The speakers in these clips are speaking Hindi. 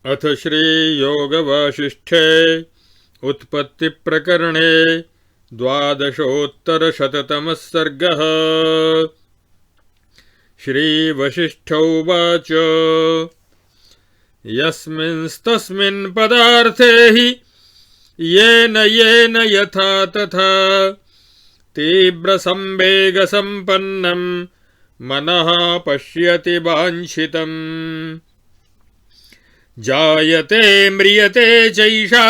अथ श्रीयोगवासिष्ठे उत्पत्तिप्रकरणे द्वादशोत्तरशततमः सर्गः। श्रीवसिष्ठ उवाच यस्मिंस्तस्मिन् पदार्थे हि येन येन यथा तथा तीव्रसंवेगसम्पन्नं मनः पश्यति वाञ्छितम् जायते म्रियते चैषा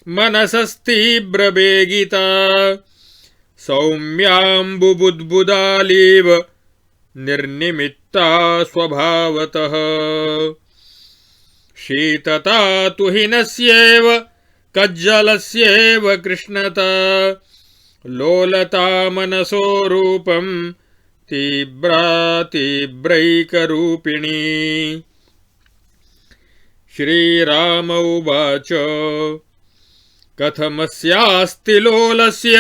मनसस्तीव्रवेगिता सौम्याम्बुबुद्बुदालीव निर्निमित्ता स्वभावतः शीतता तुहिनस्येव कज्जलस्येव कृष्णता लोलता मनसो रूपं तीव्रा तीव्रैकरूपिणी। श्रीराम उवाच कथमस्यास्ति लोलस्य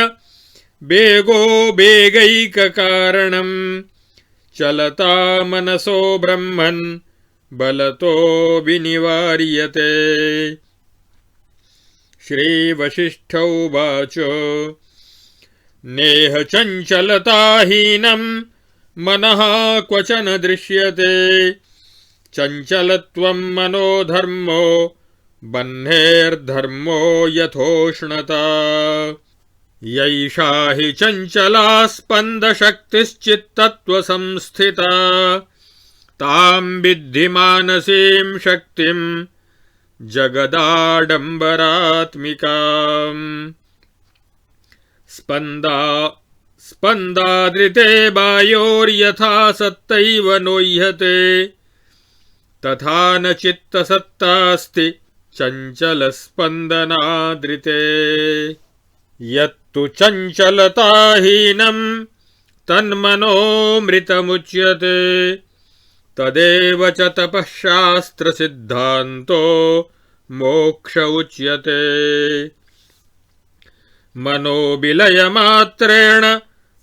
वेगो वेगैककारणं चलता मनसो ब्रह्मन् बलतो विनिवार्यते। श्रीवसिष्ठ उवाच नेह चञ्चलताहीनं मनः क्वचन दृश्यते चञ्चलत्वं मनोधर्मो बह्नेर्धर्मो यथोष्णता यैषा हि चञ्चला स्पन्दशक्तिश्चित्तत्वसंस्थिता तां विद्धि मानसीं शक्तिं जगदाडम्बरात्मिकाम्। स्पन्दादृते वायोर्यथा सत्तैव नोह्यते तथा न चित्तसत्तास्ति चञ्चलस्पन्दनादृते। यत्तु चञ्चलताहीनं तन्मनोऽमृतमुच्यते तदेव च तपः शास्त्रसिद्धान्तो मोक्ष उच्यते। मनोविलयमात्रेण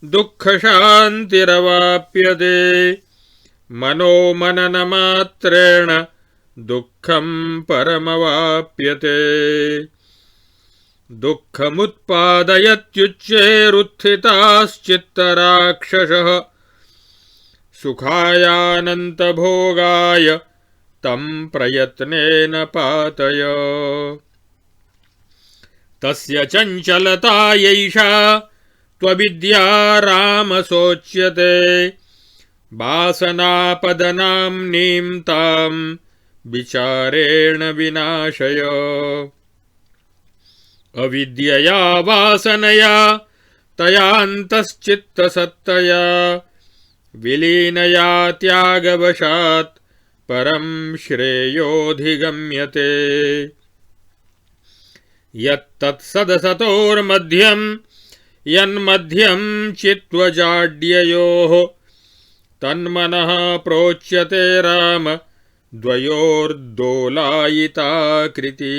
दुःखशान्तिरवाप्यते मनोमननमात्रेण दुःखं परमवाप्यते। दुःखमुत्पादयत्युच्चैरुत्थिताश्चित्तराक्षसः सुखायानन्तभोगाय तं प्रयत्नेन पातय। तस्य चञ्चलता यैषा त्वविद्या रामसोच्यते वासनापदनाम्नीं तां विचारेण विनाशय। अविद्यया वासनया तयान्तश्चित्तसत्तया विलीनया त्यागवशात् परं श्रेयोऽधिगम्यते। यत्तत्सदसतोर्मध्यं यन्मध्यं चित्वजाड्ययोः तन्मनः प्रोच्यते राम द्वयोर्दोलायिताकृति।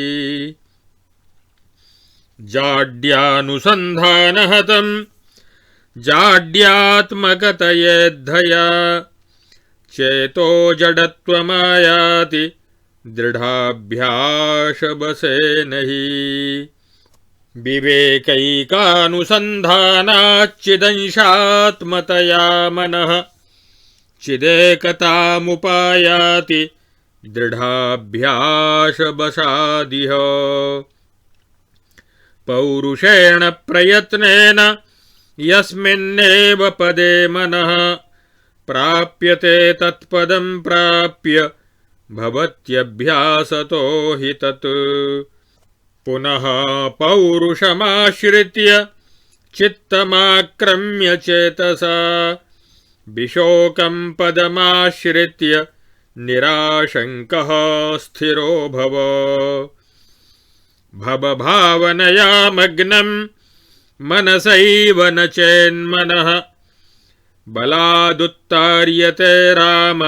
जाड्यानुसन्धानहतं जाड्यात्मकतयेद्धया चेतो जडत्वमायाति दृढाभ्यासबसेन हि। विवेकैकानुसन्धानाच्चिदंशात्मतया मनः चिदेकतामुपायाति दृढाभ्यासबसादिह। पौरुषेण प्रयत्नेन यस्मिन्नेव पदे मनः प्राप्यते तत्पदं प्राप्य भवत्यभ्यासतो हि तत्। पुनः पौरुषमाश्रित्य चित्तमाक्रम्य चेतसा विशोकं पदमाश्रित्य निराशङ्कः स्थिरो भव। भवभावनया मग्नं मनसैव न चेन्मनः बलादुत्तार्यते राम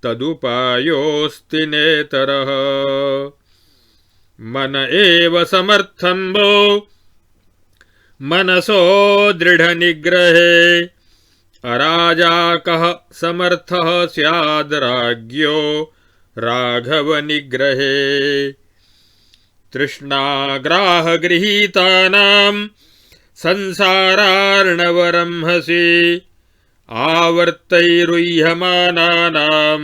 तदुपायोऽस्ति नेतरः। मन एव समर्थं वो मनसो दृढनिग्रहे अराजाकः समर्थः स्याद् राज्ञो राघवनिग्रहे तृष्णाग्राहगृहीतानां संसारार्णवरंहसि आवर्तैरुह्यमानानां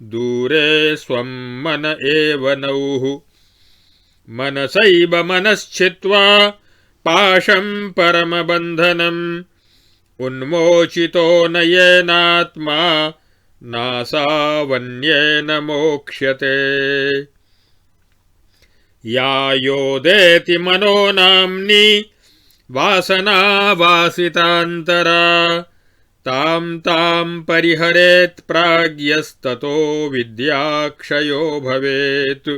दूरे स्वं मन एव नौः मनसैव मनश्चित्वा पाशं परमबन्धनम् उन्मोचितो न येनात्मा नासावन्येन मोक्ष्यते या योदेति मनो नाम्नि वासना वासितान्तरा तां तां परिहरेत् प्राज्ञस्ततो विद्याक्षयो भवेत्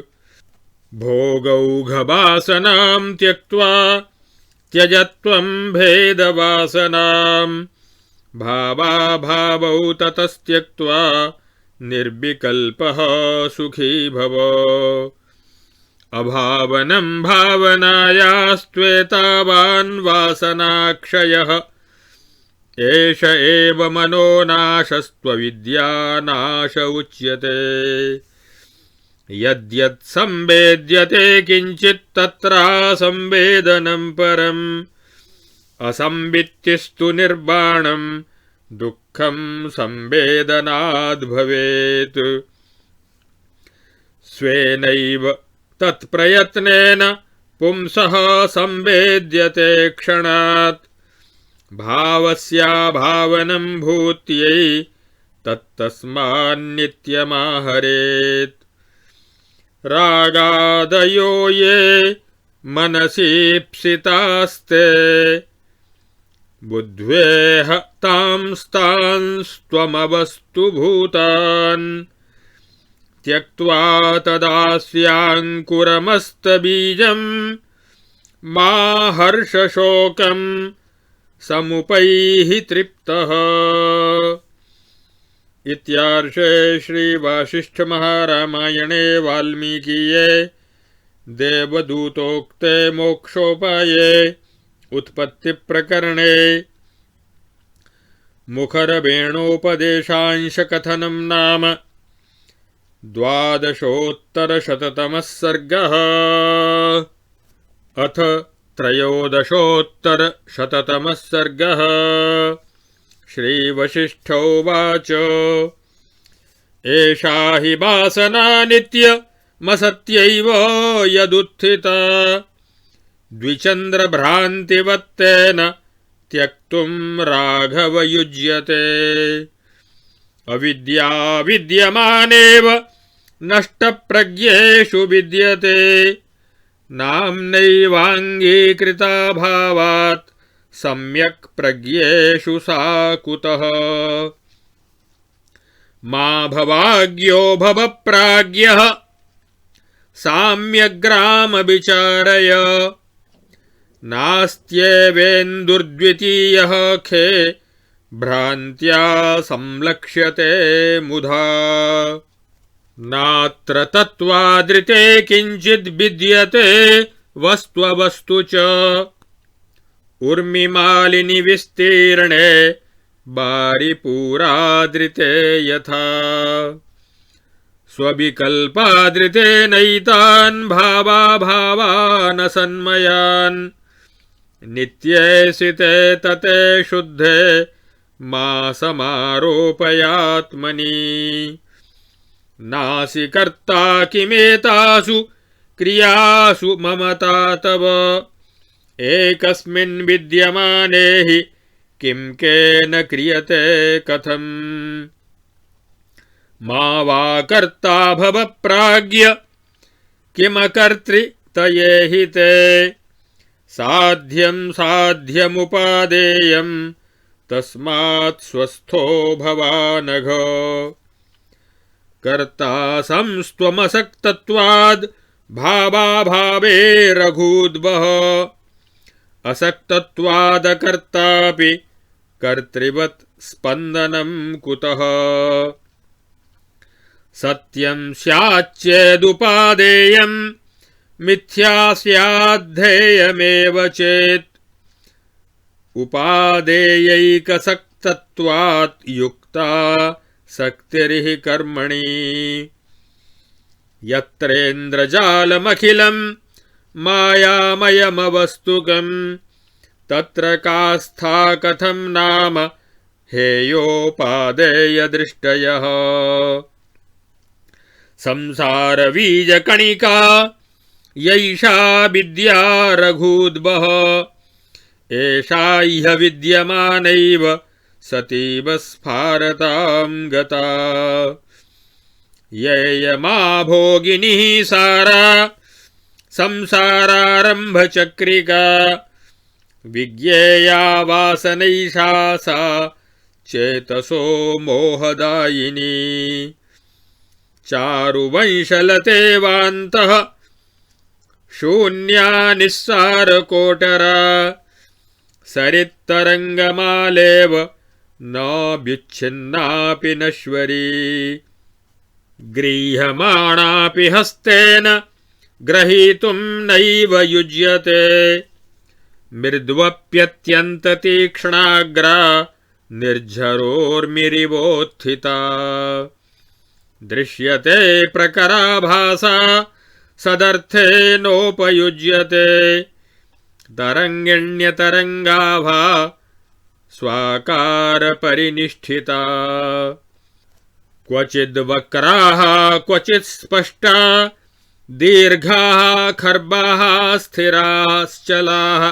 भोगौघवासनां त्यक्त्वा त्यजत्वं भेदवासनां भावाभावौ ततस्त्यक्त्वा निर्विकल्पः सुखी भव अभावनं भावनायास्त्वेतावान् वासनाक्षयः एष एव मनोनाशस्त्वविद्यानाश उच्यते यद्यत् संवेद्यते किञ्चित् तत्रासंवेदनं परम् असंवित्तिस्तु निर्वाणं दुःखं संवेदनाद् भवेत् स्वेनैव तत्प्रयत्नेन पुंसः संवेद्यते क्षणात् भावस्याभावनं भूत्यै तत्तस्मान्नित्यमाहरेत् रागादयो ये मनसीप्सितास्ते बुद्ध्वेह तांस्तांस्त्वमवस्तु भूतान् त्यक्त्वा तदास्याङ्कुरमस्तबीजं मा हर्षशोकं समुपैहि तृप्तः। इत्यार्षे श्री वासिष्ठ महारामायणे वाल्मीकीये देवदूतोक्ते मोक्षोपाये उत्पत्ति प्रकरणे मुखरवेणोपदेशांशकथनं नाम 12शोत्तरशततमः सर्गः। अथ 13शततमः सर्गः। श्रीवसिष्ठ उवाच एषा हि वासना नित्यमसत्यैव यदुत्थिता द्विचन्द्रभ्रान्तिवत्तेन त्यक्तुं राघव युज्यते अविद्या विद्यमानेव नष्टप्रज्ञेषु विद्यते नाम्नैवाङ्गीकृताभावात् सम्यक् प्रज्ञेषु सा कुतः मा भवाज्ञो भव प्राज्ञः साम्यग्रामविचारय नास्त्येवेन्दुर्द्वितीयः खे भ्रान्त्या संलक्ष्यते मुधा नात्र तत्त्वादृते किञ्चिद् विद्यते वस्त्ववस्तु च उर्मिमालिनि विस्तीर्णे बारिपूरादृते यथा स्वविकल्पादृते नैतान् भावाभावान् सन्मयान् नित्येसिते तते शुद्धे मा समारोपयात्मनि नासि कर्ता किमेतासु क्रियासु ममता तव एकस्मिन् विद्यमाने हि किं केन क्रियते कथम् मा वा कर्ता भव प्राज्ञ किमकर्तृतये ते साध्यं साध्यमुपादेयं तस्मात् स्वस्थो भवानघ कर्ता संस्त्वमसक्तत्वाद् भावाभावे रघूद्वः असक्तत्वादकर्तापि कर्तृवत् स्पन्दनं कुतः सत्यं स्याच्चेदुपादेयं मिथ्या स्याद्धेयमेव चेत् उपादेयैकसक्तत्वात् युक्ता सक्तिर्हि कर्मणि यत्रेन्द्रजालमखिलं मायामयमवस्तुकम् तत्र कास्था कथं नाम हेयोपादेयदृष्टयः संसारबीजकणिका यैषा विद्या रघूद्वः एषा ह्य विद्यमानैव सतीव स्फारतां गता येयमा भोगिनी सारा संसारारम्भचक्रिका विज्ञेया वासनैषा सा चेतसो मोहदायिनी चारुवंशलतेवान्तः शून्या निस्सारकोटरा सरित्तरङ्गमालेव नाभ्युच्छिन्नापि नश्वरी गृह्यमाणापि हस्तेन ग्रहीतुं नैव युज्यते मृद्वप्यत्यन्ततीक्ष्णाग्रा निर्झरोर्मिरिवोत्थिता दृश्यते प्रकराभासा सदर्थेनोपयुज्यते तरङ्गिण्यतरङ्गाभा स्वाकारपरिनिष्ठिता क्वचिद्वक्राः क्वचित् स्पष्टा दीर्घाः खर्बाः स्थिराश्चलाः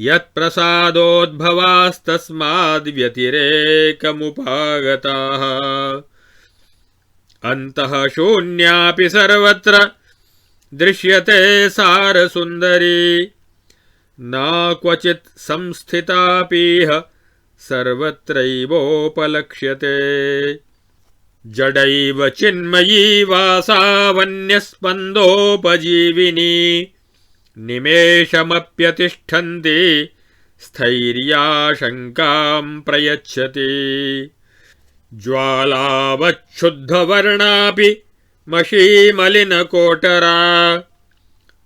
यत्प्रसादोद्भवास्तस्माद्व्यतिरेकमुपागताः अन्तः शून्यापि सर्वत्र दृश्यते सारसुन्दरी न क्वचित् संस्थितापीह सर्वत्रैवोपलक्ष्यते जडैव चिन्मयी वासावन्यस्पन्दोपजीविनी निमेषमप्यतिष्ठन्ति स्थैर्याशङ्कां प्रयच्छति ज्वालावच्छुद्धवर्णापि मषीमलिनकोटरा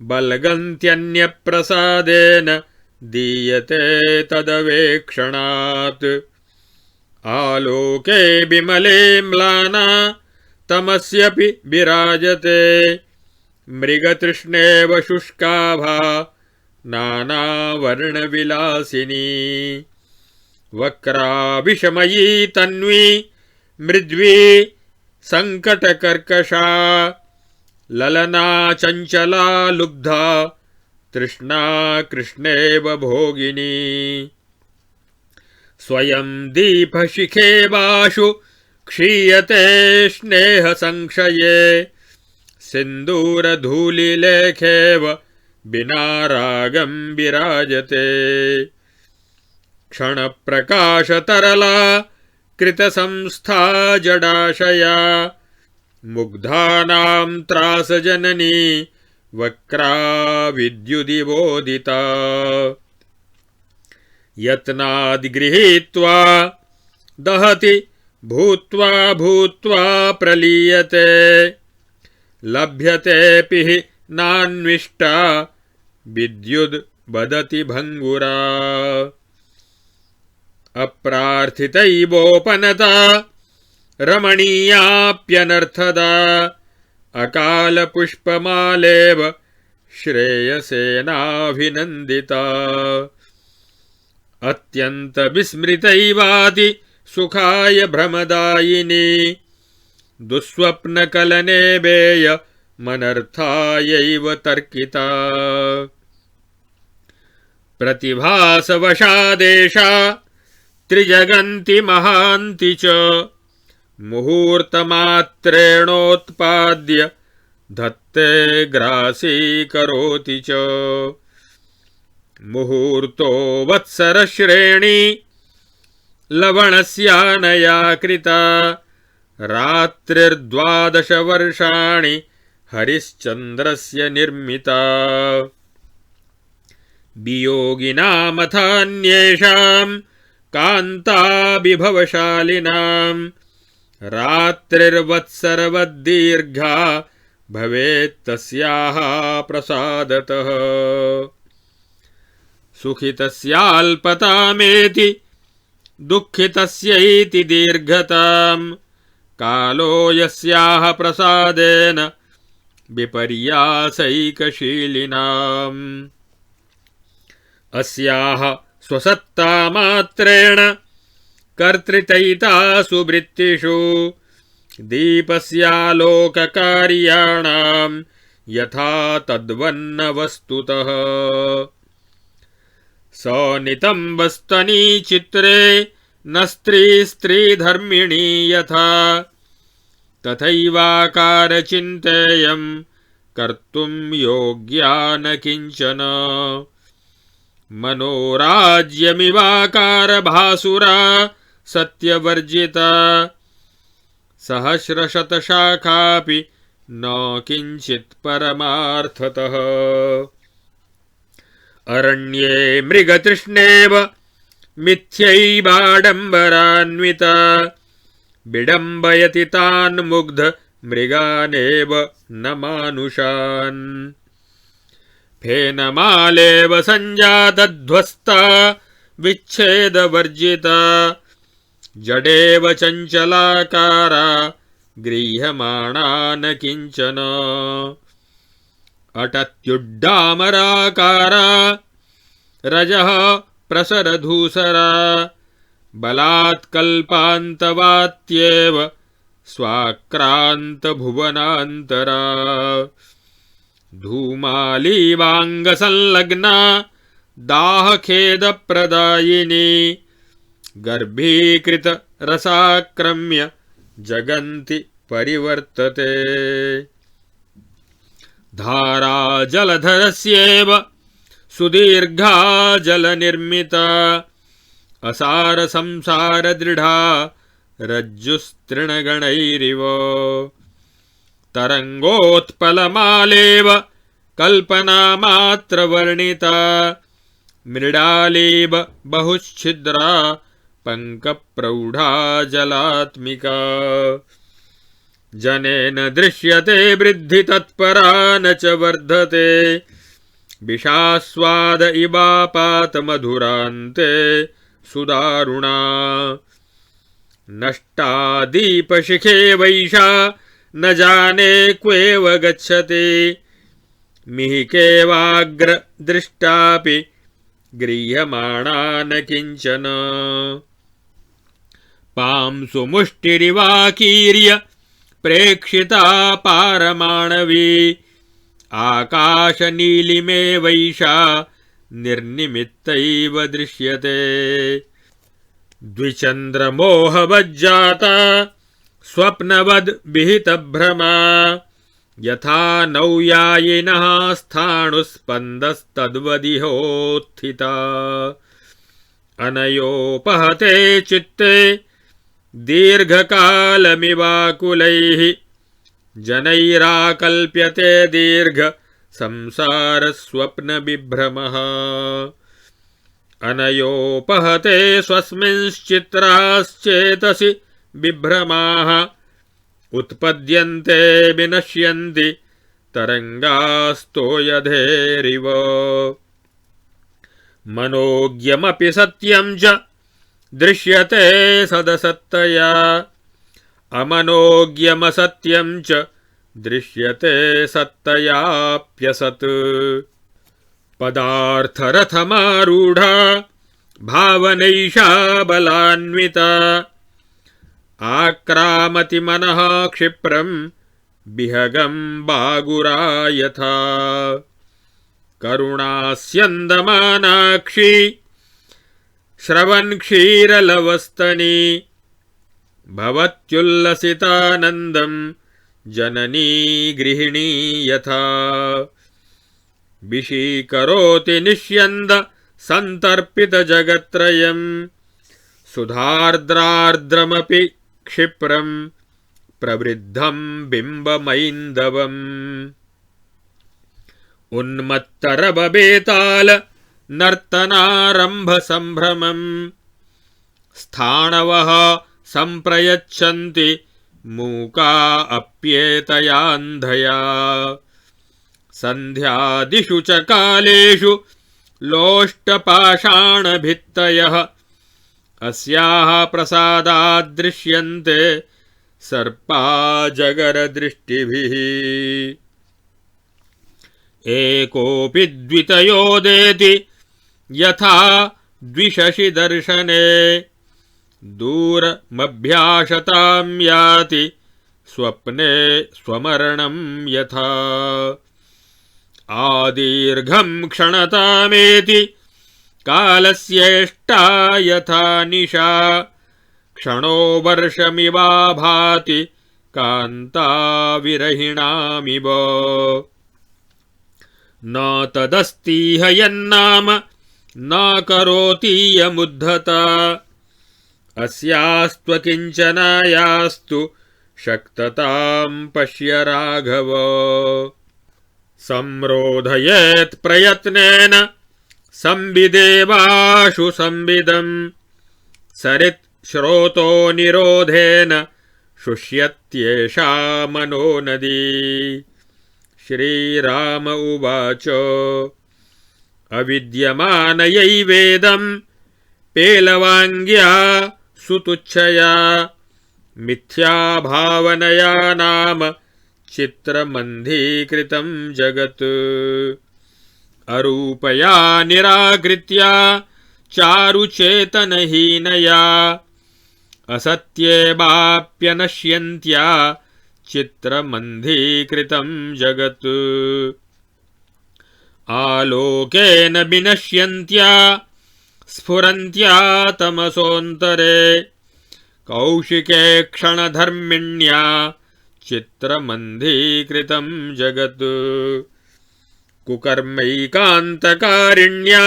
बल्गन्त्यन्यप्रसादेन दीयते तदवेक्षणात् आलोके विमले म्लाना तमस्यपि विराजते मृगतृष्णेव शुष्काभा नानावर्णविलासिनी वक्रा विषमयी तन्वी मृद्वी संकटकर्कशा ललना चञ्चला लुब्धा तृष्णा कृष्णेव भोगिनी स्वयं दीपशिखेवाशु क्षीयते स्नेहसंक्षये सिन्दूरधूलिलेखेव विना रागं विराजते क्षणप्रकाशतरला कृतसंस्था जडाशया मुग्धानां त्रासजननी वक्रा विद्युदिवोदिता यत्नाद्गृहीत्वा दहति भूत्वा भूत्वा प्रलीयते लभ्यतेऽपि हि नान्विष्टा विद्युद् वदति भङ्गुरा अप्रार्थितैवोपनता रमणीयाप्यनर्थदा अकालपुष्पमालेव श्रेयसेनाभिनन्दिता अत्यन्तविस्मृतैवाति सुखाय भ्रमदायिनी दुःस्वप्नकलने वेय मनर्थायैव तर्किता प्रतिभासवशादेशा त्रिजगन्ति महान्ति च मुहूर्तमात्रेणोत्पाद्य धत्ते ग्रासीकरोति च मुहूर्तो वत्सरश्रेणी लवणस्यानया कृता रात्रिर्द्वादश वर्षाणि हरिश्चन्द्रस्य निर्मिता वियोगिनामथान्येषां कान्ताभिभवशालिनां रात्रिर्वत्सरवद्दीर्घा भवेत्तस्याः प्रसादतः सुखितस्याल्पतामेति दुःखितस्यैति दीर्घताम् कालो यस्याः प्रसादेन विपर्यासैकशीलिनाम् अस्याः स्वसत्तामात्रेण कर्तृतैतासु वृत्तिषु दीपस्यालोककार्याणां यथा तद्वन्न वस्तुतः स नितम्बस्तनी चित्रे न स्त्रीधर्मिणी यथा तथैवाकारचिन्तेयं कर्तुं योग्या न किञ्चन मनोराज्यमिवाकारभासुरा सत्यवर्जिता सहस्रशतशाखापि न किञ्चित् परमार्थतः अरण्ये मृगतृष्णेव मिथ्यैवाडम्बरान्विता विडम्बयति तान् मुग्ध मृगानेव न मानुषान् फेनमालेव सञ्जातध्वस्ता विच्छेदवर्जिता जडेव चञ्चलाकारा गृह्यमाणा न किञ्चन अटत्युड्डामराकारा रजः प्रसरधूसरा बलात्कल्पान्तवात्येव स्वाक्रान्तभुवनान्तरा धूमालीवाङ्गसंलग्ना दाहखेदप्रदायिनी गर्भीकृतरसाक्रम्य जगन्ति परिवर्तते धारा जलधरस्येव सुदीर्घा जलनिर्मिता असारसंसारदृढा रज्जुस्तृणगणैरिव तरङ्गोत्पलमालेव कल्पनामात्रवर्णिता मृडालीव बहुच्छिद्रा पङ्कप्रौढा जलात्मिका जनेन दृश्यते वृद्धि तत्परा न च वर्धते विषास्वाद इवापातमधुरान्ते सुदारुणा नष्टा दीपशिखे वैषा न जाने क्वेव गच्छति मिहिकेवाग्र दृष्टापि गृह्यमाणा न किञ्चन पांसु मुष्टिरिवाकीर्य प्रेक्षिता पारमाणवी आकाशनीलिमेवैषा निर्निमित्तैव दृश्यते द्विचन्द्रमोहवज्जाता स्वप्नवद् विहितभ्रमा यथा नौयायिनः स्थाणुस्पन्दस्तद्वदिहोत्थिता अनयोपहते चित्ते दीर्घकालमिवाकुलैः जनैराकल्प्यते दीर्घ संसारस्वप्नविभ्रमः अनयोपहते स्वस्मिंश्चित्राश्चेतसि विभ्रमाः उत्पद्यन्ते विनश्यन्ति तरङ्गास्तोयधेरिव मनोज्ञमपि सत्यं च दृश्यते सदसत्तया अमनोज्ञमसत्यं च दृश्यते सत्तयाप्यसत् पदार्थरथमारूढा भावनैषा बलान्विता आक्रामति मनः क्षिप्रं विहगं बागुरा यथा करुणास्यन्दमानाक्षी श्रवन् क्षीरलवस्तनी भवत्युल्लसितानन्दं जननी गृहिणी यथा विशीकरोति निष्यन्द सन्तर्पितजगत्त्रयं सुधार्द्रार्द्रमपि क्षिप्रं प्रवृद्धं बिम्बमैन्दवम् उन्मत्तरबेताल नर्तनारम्भ सम्भ्रमम् स्थाणवः सम्प्रयच्छन्ति मूका अप्येतयान्धया सन्ध्यादिषु च कालेषु लोष्टपाषाणभित्तयः अस्याः प्रसादाद्दृश्यन्ते सर्पा जगरदृष्टिभिः एकोऽपि द्वितयोदेति यथा द्विशशि दर्शने दूरमभ्याशतां याति स्वप्ने स्वमरणं यथा आदीर्घं क्षणतामेति कालस्येष्टा यथा निशा क्षणो वर्षमिवा भाति कान्ताविरहिणामिव न तदस्तीह यन्नाम न करोति यमुद्धता अस्यास्त्वकिञ्चनायास्तु शक्ततां पश्य राघव संरोधयेत् प्रयत्नेन संविदेवाशु संविदम् सरित् श्रोतो निरोधेन शुष्यत्येषा मनोनदी श्रीराम उवाच अविद्यमानयैवेदम् पेलवाङ्ग्या सुतुच्छया मिथ्याभावनया नाम चित्रमन्धीकृतं जगत् अरूपया निराकृत्या चारुचेतनहीनया असत्येवाप्यनश्यन्त्या चित्रमन्धीकृतं जगत् आलोकेन विनश्यन्त्या स्फुरन्त्या तमसोऽन्तरे कौशिके क्षणधर्मिण्या चित्रमन्धीकृतं जगत् कुकर्मैकान्तकारिण्या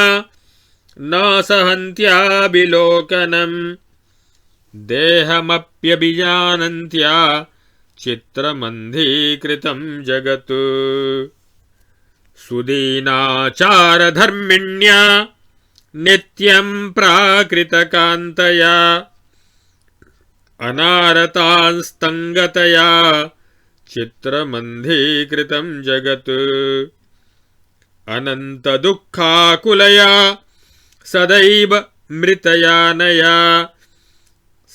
न सहन्त्या विलोकनम् देहमप्यभिजानन्त्या चित्रमन्धीकृतं जगत् सुदीनाचारधर्मिण्या नित्यं प्राकृतकान्तया अनारतांस्तङ्गतया चित्रमन्धीकृतं जगत् अनन्तदुःखाकुलया सदैव मृतयानया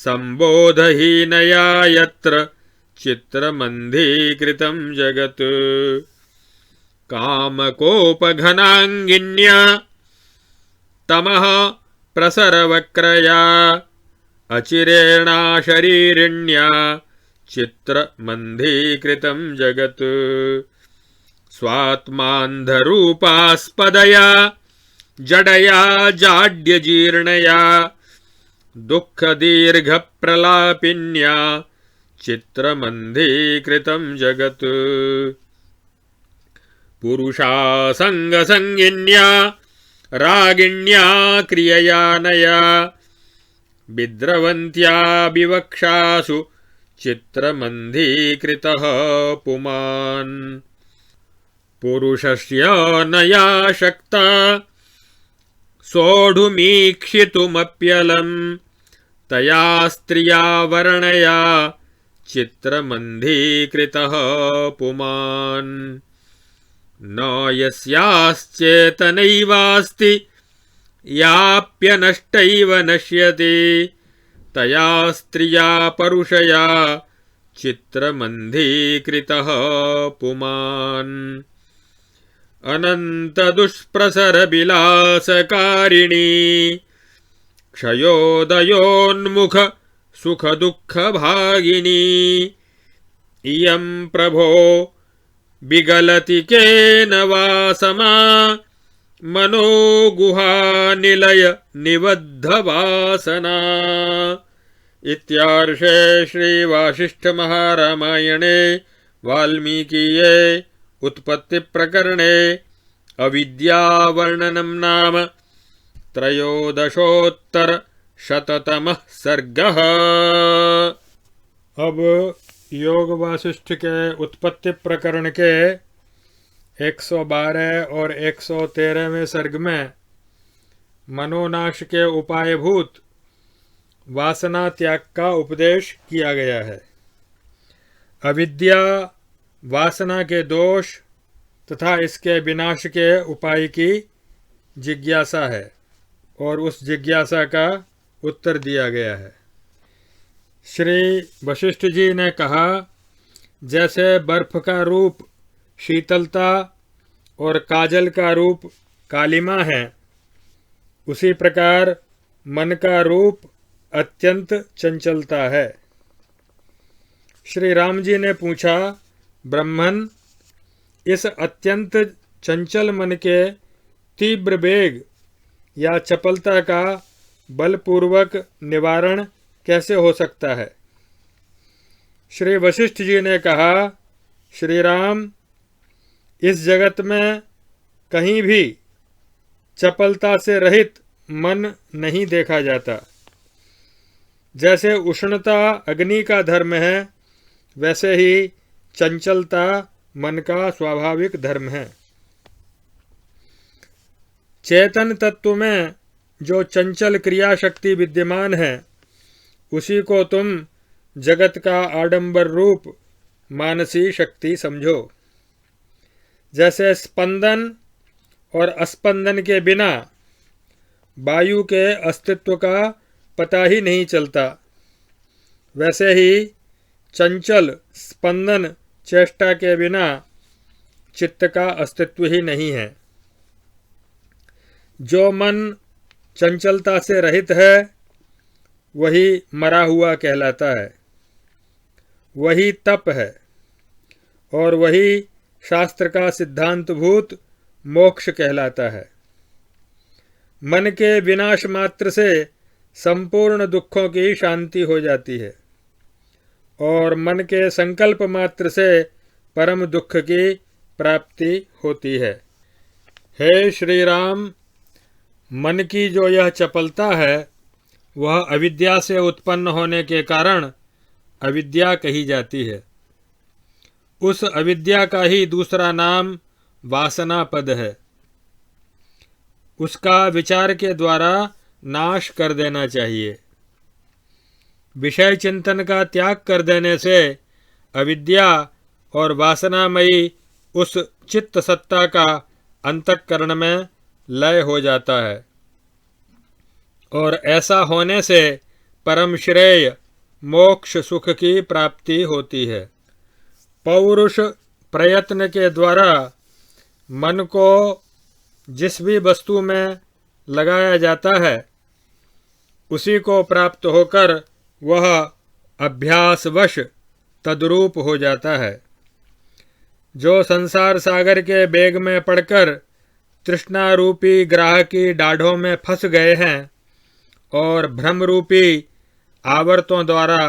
सम्बोधहीनया यत्र चित्रमन्धीकृतं जगत् कामकोपघनाङ्गिन्या तमः प्रसरवक्रया अचिरेणा शरीरिण्या चित्रमन्धीकृतं जगत् स्वात्मान्धरूपास्पदया जडया जाड्यजीर्णया दुःखदीर्घप्रलापिन्या चित्रमन्धीकृतं जगत् पुरुषासङ्गसङ्गिन्या रागिण्या क्रिययानया विद्रवन्त्या विवक्षासु चित्रमन्धीकृतः पुमान् पुरुषस्य नया शक्ता सोढुमीक्षितुमप्यलम् तया स्त्रिया वर्णया चित्रमन्धीकृतः पुमान् न यस्याश्चेतनैवास्ति याप्यनष्टैव नश्यति तया स्त्रिया परुषया चित्रमन्धीकृतः पुमान् अनन्तदुष्प्रसरविलासकारिणी क्षयोदयोन्मुख सुखदुःखभागिनी इयं प्रभो विगलति केन वासमा मनोगुहानिलय निबद्धवासना। इत्यार्षे श्रीवासिष्ठमहारामायणे वाल्मीकीये उत्पत्तिप्रकरणे अविद्यावर्णनं नाम त्रयोदशोत्तरशततमः सर्गः। अब योग वासिष्ठ के उत्पत्ति प्रकरण के 112 और 113वें सर्ग में मनोनाश के उपायभूत वासना त्याग का उपदेश किया गया है। अविद्या वासना के दोष तथा इसके विनाश के उपाय की जिज्ञासा है और उस जिज्ञासा का उत्तर दिया गया है। श्री वशिष्ठ जी ने कहा, जैसे बर्फ का रूप शीतलता और काजल का रूप कालिमा है, उसी प्रकार मन का रूप अत्यंत चंचलता है। श्री राम जी ने पूछा, ब्रह्मन, इस अत्यंत चंचल मन के तीव्र वेग या चपलता का बलपूर्वक निवारण कैसे हो सकता है? श्री वशिष्ठ जी ने कहा, श्री राम, इस जगत में कहीं भी चपलता से रहित मन नहीं देखा जाता। जैसे उष्णता अग्नि का धर्म है, वैसे ही चंचलता मन का स्वाभाविक धर्म है। चेतन तत्व में जो चंचल क्रिया शक्ति विद्यमान है, उसी को तुम जगत का आडंबर रूप मानसी शक्ति समझो। जैसे स्पंदन और अस्पंदन के बिना वायु के अस्तित्व का पता ही नहीं चलता, वैसे ही चंचल स्पंदन चेष्टा के बिना चित्त का अस्तित्व ही नहीं है। जो मन चंचलता से रहित है, वही मरा हुआ कहलाता है, वही तप है और वही शास्त्र का सिद्धांतभूत मोक्ष कहलाता है। मन के विनाश मात्र से संपूर्ण दुखों की शांति हो जाती है और मन के संकल्प मात्र से परम दुख की प्राप्ति होती है। हे श्री राम, मन की जो यह चपलता है, वह अविद्या से उत्पन्न होने के कारण अविद्या कही जाती है। उस अविद्या का ही दूसरा नाम वासना पद है। उसका विचार के द्वारा नाश कर देना चाहिए। विषय चिंतन का त्याग कर देने से अविद्या और वासनामयी उस चित्त सत्ता का अंतःकरण में लय हो जाता है और ऐसा होने से परम श्रेय मोक्ष सुख की प्राप्ति होती है। पौरुष प्रयत्न के द्वारा मन को जिस भी वस्तु में लगाया जाता है, उसी को प्राप्त होकर वह अभ्यासवश तद्रूप हो जाता है। जो संसार सागर के वेग में पड़कर तृष्णा रूपी ग्राह की डाढ़ों में फंस गए हैं और भ्रम रूपी आवर्तों द्वारा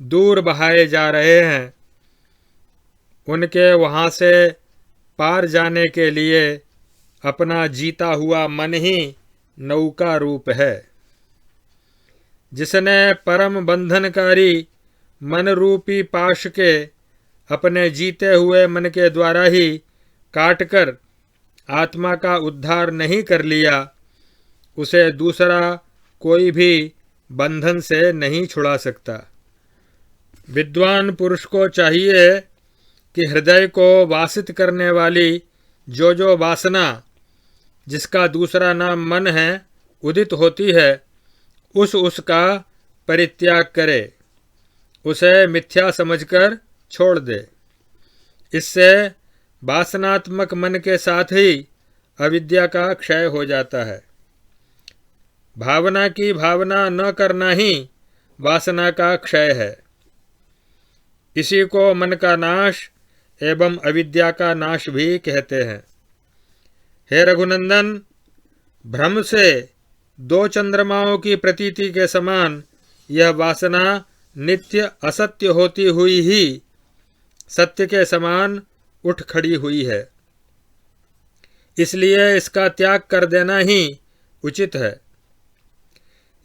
दूर बहाए जा रहे हैं, उनके वहाँ से पार जाने के लिए अपना जीता हुआ मन ही नौका रूप है। जिसने परम बंधनकारी मन रूपी पाश के अपने जीते हुए मन के द्वारा ही काटकर आत्मा का उद्धार नहीं कर लिया, उसे दूसरा कोई भी बंधन से नहीं छुड़ा सकता। विद्वान पुरुष को चाहिए कि हृदय को वासित करने वाली जो वासना, जिसका दूसरा नाम मन है, उदित होती है, उसका परित्याग करे, उसे मिथ्या समझकर छोड़ दे। इससे वासनात्मक मन के साथ ही अविद्या का क्षय हो जाता है। भावना की भावना न करना ही वासना का क्षय है। इसी को मन का नाश एवं अविद्या का नाश भी कहते हैं। हे रघुनंदन, भ्रम से दो चंद्रमाओं की प्रतीति के समान यह वासना नित्य असत्य होती हुई ही सत्य के समान उठ खड़ी हुई है। इसलिए इसका त्याग कर देना ही उचित है।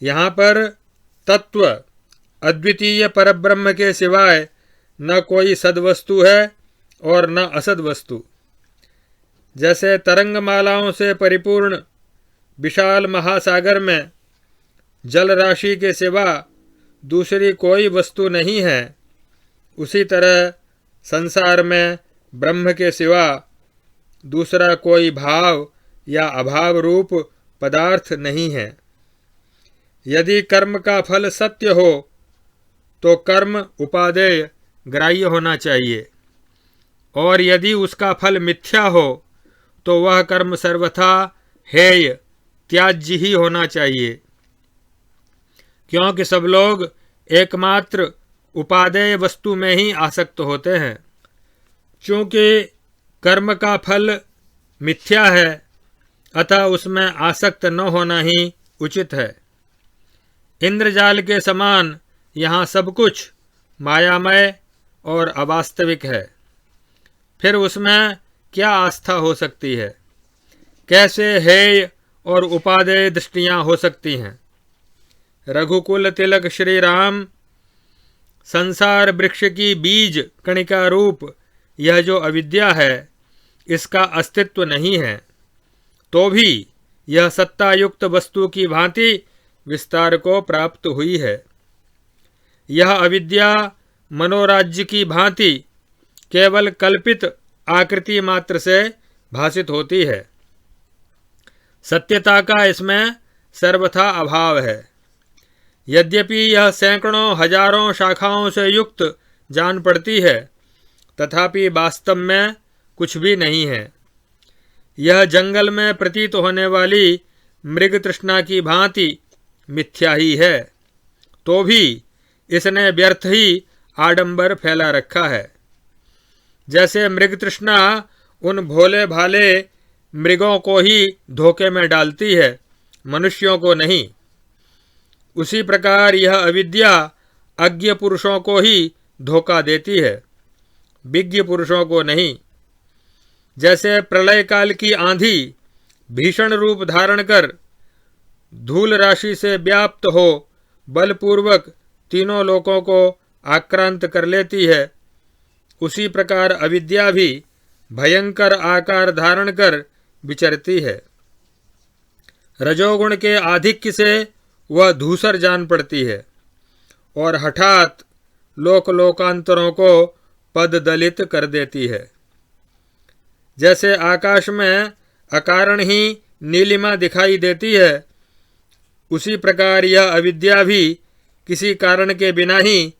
यहाँ पर तत्व अद्वितीय परब्रह्म के सिवाय न कोई सद्वस्तु है और न असद वस्तु। जैसे तरंगमालाओं से परिपूर्ण विशाल महासागर में जल राशि के सिवा दूसरी कोई वस्तु नहीं है, उसी तरह संसार में ब्रह्म के सिवा दूसरा कोई भाव या अभाव रूप पदार्थ नहीं है। यदि कर्म का फल सत्य हो तो कर्म उपादेय ग्राह्य होना चाहिए, और यदि उसका फल मिथ्या हो तो वह कर्म सर्वथा हेय त्याज्य ही होना चाहिए, क्योंकि सब लोग एकमात्र उपादेय वस्तु में ही आसक्त होते हैं। चूंकि कर्म का फल मिथ्या है, अतः उसमें आसक्त न होना ही उचित है। इंद्रजाल के समान यहाँ सब कुछ मायामय और अवास्तविक है, फिर उसमें क्या आस्था हो सकती है? कैसे हेय और उपादेय दृष्टियां हो सकती हैं? रघुकुल तिलक श्री राम संसार वृक्ष की बीज कणिका रूप यह जो अविद्या है, इसका अस्तित्व नहीं है, तो भी यह सत्तायुक्त वस्तु की भांति विस्तार को प्राप्त हुई है। यह अविद्या मनोराज्य की भांति केवल कल्पित आकृति मात्र से भासित होती है। सत्यता का इसमें सर्वथा अभाव है। यद्यपि यह सैकड़ों हजारों शाखाओं से युक्त जान पड़ती है, तथापि वास्तव में कुछ भी नहीं है। यह जंगल में प्रतीत होने वाली मृग तृष्णा की भांति मिथ्या ही है, तो भी इसने व्यर्थ ही आडंबर फैला रखा है। जैसे मृग तृष्णा उन भोले भाले मृगों को ही धोखे में डालती है, मनुष्यों को नहीं, उसी प्रकार यह अविद्या अज्ञ पुरुषों को ही धोखा देती है, विज्ञ पुरुषों को नहीं। जैसे प्रलय काल की आंधी भीषण रूप धारण कर धूल राशि से व्याप्त हो बलपूर्वक तीनों लोकों को आक्रांत कर लेती है, उसी प्रकार अविद्या भी भयंकर आकार धारण कर विचरती है। रजोगुण के आधिक्य से वह धूसर जान पड़ती है और हठात लोक लोकांतरों को पद दलित कर देती है। जैसे आकाश में अकारण ही नीलिमा दिखाई देती है, उसी प्रकार यह अविद्या भी किसी कारण के बिना ही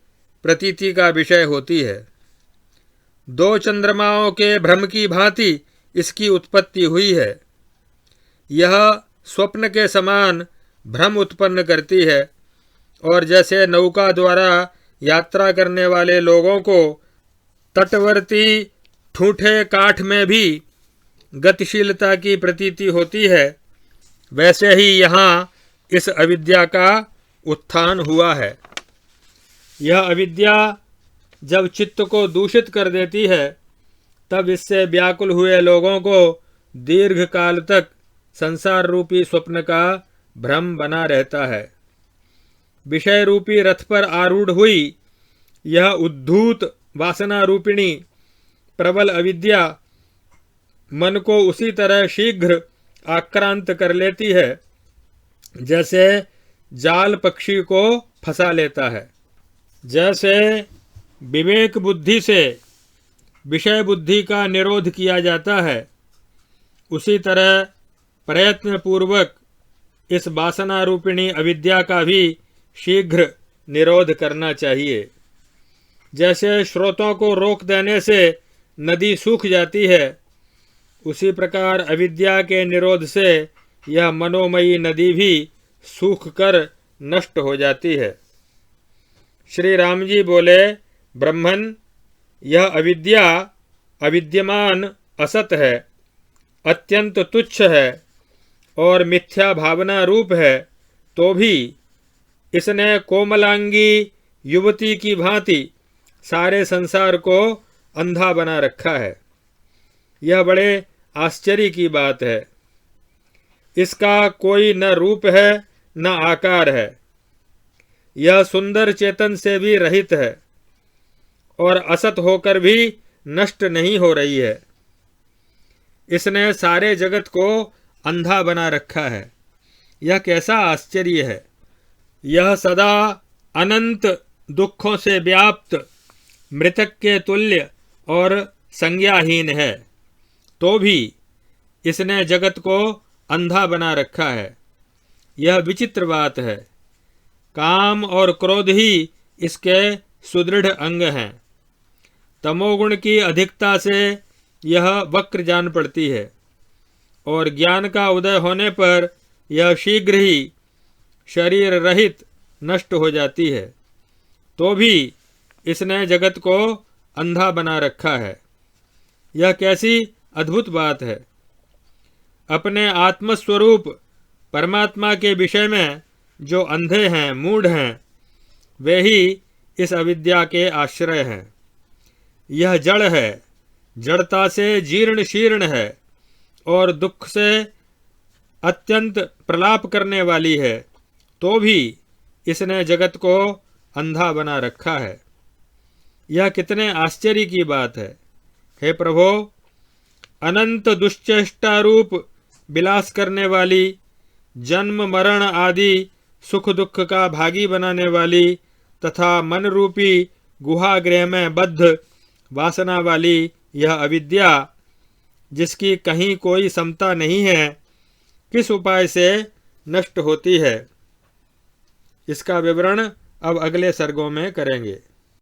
प्रतीति का विषय होती है। दो चंद्रमाओं के भ्रम की भांति इसकी उत्पत्ति हुई है। यह स्वप्न के समान भ्रम उत्पन्न करती है, और जैसे नौका द्वारा यात्रा करने वाले लोगों को तटवर्ती ठूठे काठ में भी गतिशीलता की प्रतीति होती है, वैसे ही यहाँ इस अविद्या का उत्थान हुआ है। यह अविद्या जब चित्त को दूषित कर देती है, तब इससे व्याकुल हुए लोगों को दीर्घ काल तक संसार रूपी स्वप्न का भ्रम बना रहता है। विषय रूपी रथ पर आरूढ़ हुई यह उद्धूत वासना रूपिणी प्रबल अविद्या मन को उसी तरह शीघ्र आक्रांत कर लेती है, जैसे जाल पक्षी को फंसा लेता है। जैसे विवेक बुद्धि से विषय बुद्धि का निरोध किया जाता है, उसी तरह प्रयत्न पूर्वक इस वासना रूपिणी अविद्या का भी शीघ्र निरोध करना चाहिए। जैसे स्रोतों को रोक देने से नदी सूख जाती है, उसी प्रकार अविद्या के निरोध से यह मनोमयी नदी भी सूख कर नष्ट हो जाती है। श्री राम जी बोले, ब्रह्मन, यह अविद्या अविद्यमान असत है, अत्यंत तुच्छ है और मिथ्या भावना रूप है, तो भी इसने कोमलांगी युवती की भांति सारे संसार को अंधा बना रखा है। यह बड़े आश्चर्य की बात है। इसका कोई न रूप है न आकार है। यह सुंदर चेतन से भी रहित है और असत होकर भी नष्ट नहीं हो रही है। इसने सारे जगत को अंधा बना रखा है। यह कैसा आश्चर्य है। यह सदा अनंत दुखों से व्याप्त मृतक के तुल्य और संज्ञाहीन है, तो भी इसने जगत को अंधा बना रखा है। यह विचित्र बात है। काम और क्रोध ही इसके सुदृढ़ अंग हैं। तमोगुण की अधिकता से यह वक्र जान पड़ती है और ज्ञान का उदय होने पर यह शीघ्र ही शरीर रहित नष्ट हो जाती है। तो भी इसने जगत को अंधा बना रखा है। यह कैसी अद्भुत बात है। अपने आत्मस्वरूप परमात्मा के विषय में जो अंधे हैं, मूढ़ हैं, वे ही इस अविद्या के आश्रय हैं। यह जड़ है, जड़ता से जीर्ण शीर्ण है और दुख से अत्यंत प्रलाप करने वाली है। तो भी इसने जगत को अंधा बना रखा है। यह कितने आश्चर्य की बात है। हे प्रभो, अनंत दुश्चेष्टा रूप विलास करने वाली, जन्म मरण आदि सुख दुख का भागी बनाने वाली तथा मन रूपी गुहागृह में बद्ध वासना वाली यह अविद्या, जिसकी कहीं कोई समता नहीं है, किस उपाय से नष्ट होती है, इसका विवरण अब अगले सर्गों में करेंगे।